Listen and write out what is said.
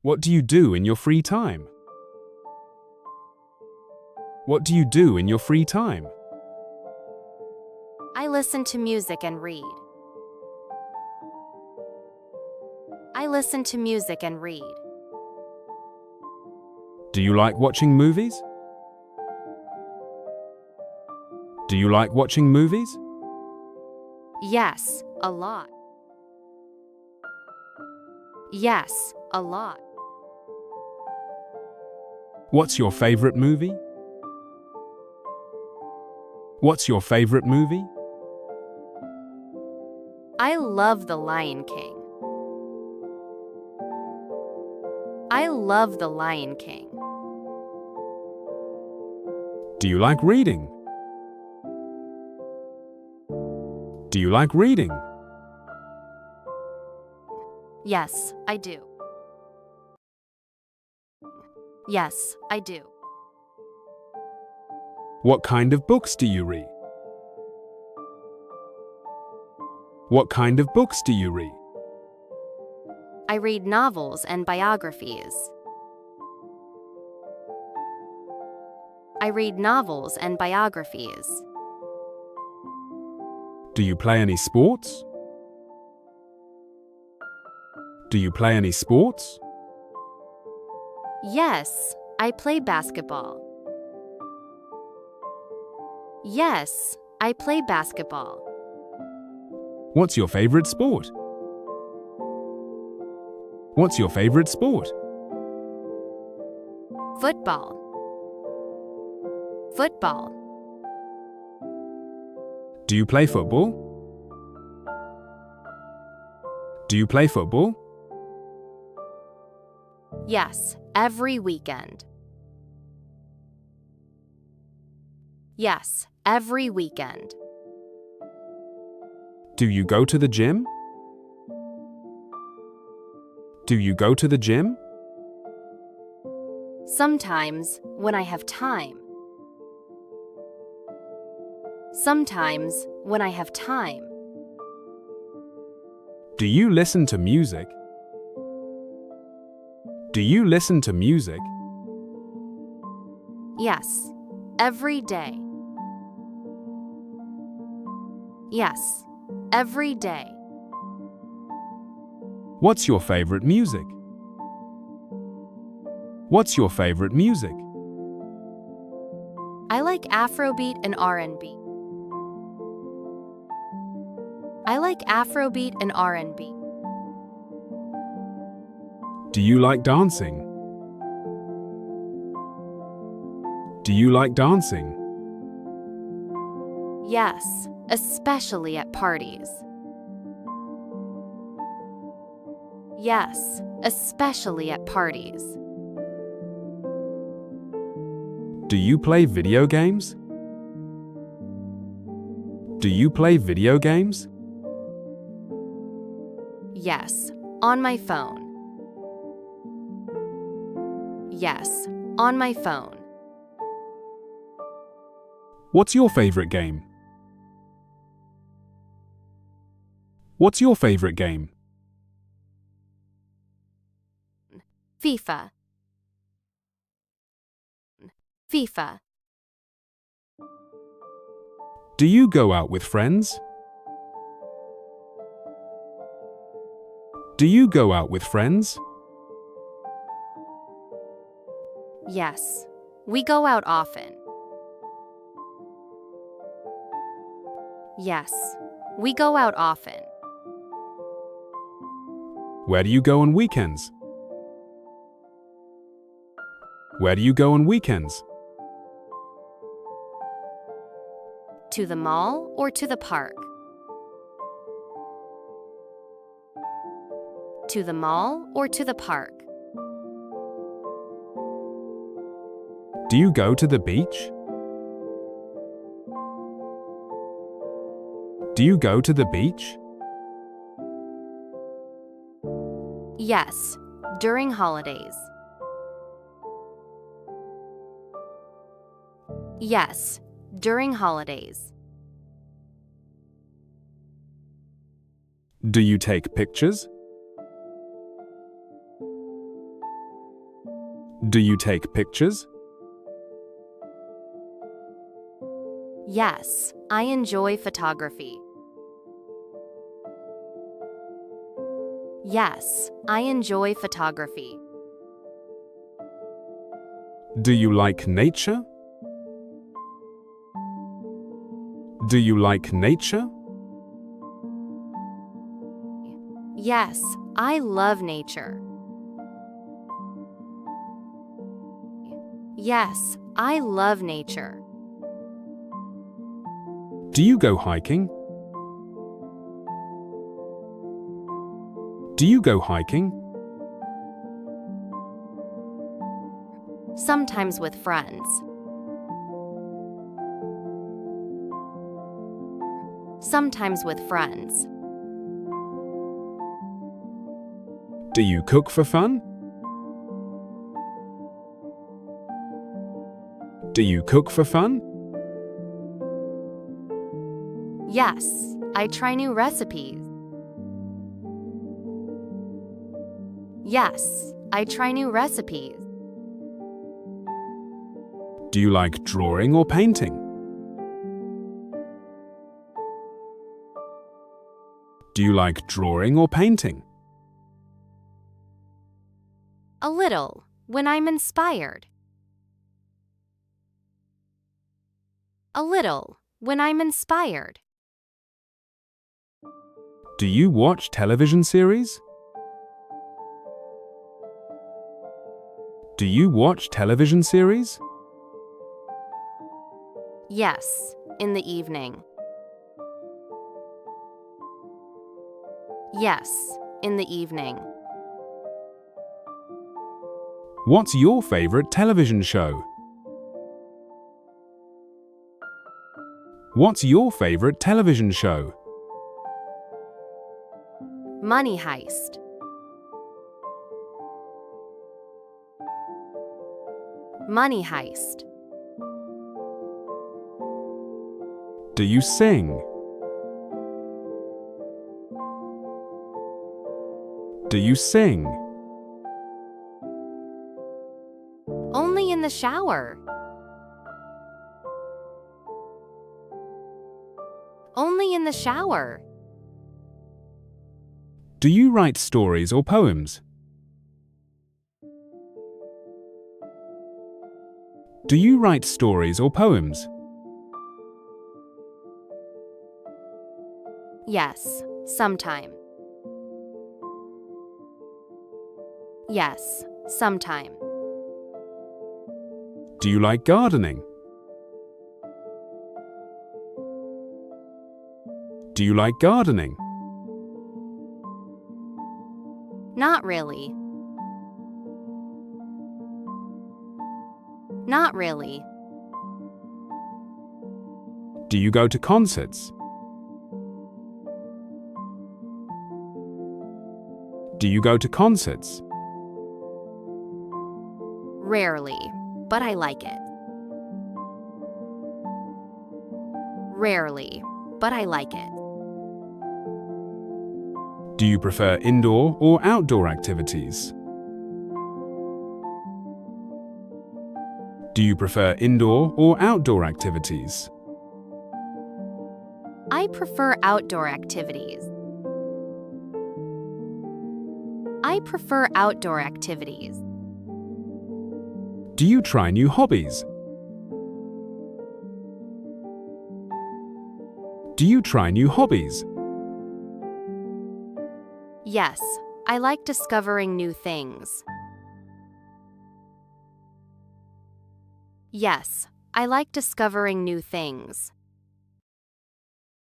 What do you do in your free time? What do you do in your free time? I listen to music and read. I listen to music and read. Do you like watching movies? Do you like watching movies? Yes, a lot. Yes, a lot. What's your favorite movie? What's your favorite movie? I love The Lion King. I love The Lion King. Do you like reading? Do you like reading? Yes, I do. Yes, I do. What kind of books do you read? What kind of books do you read? I read novels and biographies. I read novels and biographies. Do you play any sports? Do you play any sports? Yes, I play basketball. Yes, I play basketball. What's your favorite sport? What's your favorite sport? Football. Football. Do you play football? Do you play football? Yes, every weekend. Yes, every weekend. Do you go to the gym? Do you go to the gym? Sometimes, when I have time. Sometimes, when I have time. Do you listen to music? Do you listen to music? Yes, every day. Yes, every day. What's your favorite music? What's your favorite music? I like Afrobeat and R&B. I like Afrobeat and R&B. Do you like dancing? Do you like dancing? Yes, especially at parties. Yes, especially at parties. Do you play video games? Do you play video games? Yes, on my phone. Yes, on my phone. What's your favorite game? What's your favorite game? FIFA. FIFA. Do you go out with friends? Do you go out with friends? Yes, we go out often. Yes, we go out often. Where do you go on weekends? Where do you go on weekends? To the mall or to the park? To the mall or to the park? Do you go to the beach? Do you go to the beach? Yes, during holidays. Yes, during holidays. Do you take pictures? Do you take pictures? Yes, I enjoy photography. Yes, I enjoy photography. Do you like nature? Do you like nature? Yes, I love nature. Yes, I love nature. Do you go hiking? Do you go hiking? Sometimes with friends. Sometimes with friends. Do you cook for fun? Do you cook for fun? Yes, I try new recipes. Yes, I try new recipes. Do you like drawing or painting? Do you like drawing or painting? A little, when I'm inspired. A little, when I'm inspired. Do you watch television series? Do you watch television series? Yes, in the evening. Yes, in the evening. What's your favorite television show? What's your favorite television show? Money Heist. Money Heist. Do you sing? Do you sing? Only in the shower. Only in the shower. Do you write stories or poems? Do you write stories or poems? Yes, sometime. Yes, sometime. Do you like gardening? Do you like gardening? Not really. Not really. Do you go to concerts? Do you go to concerts? Rarely, but I like it. Rarely, but I like it. Do you prefer indoor or outdoor activities? Do you prefer indoor or outdoor activities? I prefer outdoor activities. I prefer outdoor activities. Do you try new hobbies? Do you try new hobbies? Yes, I like discovering new things. Yes, I like discovering new things.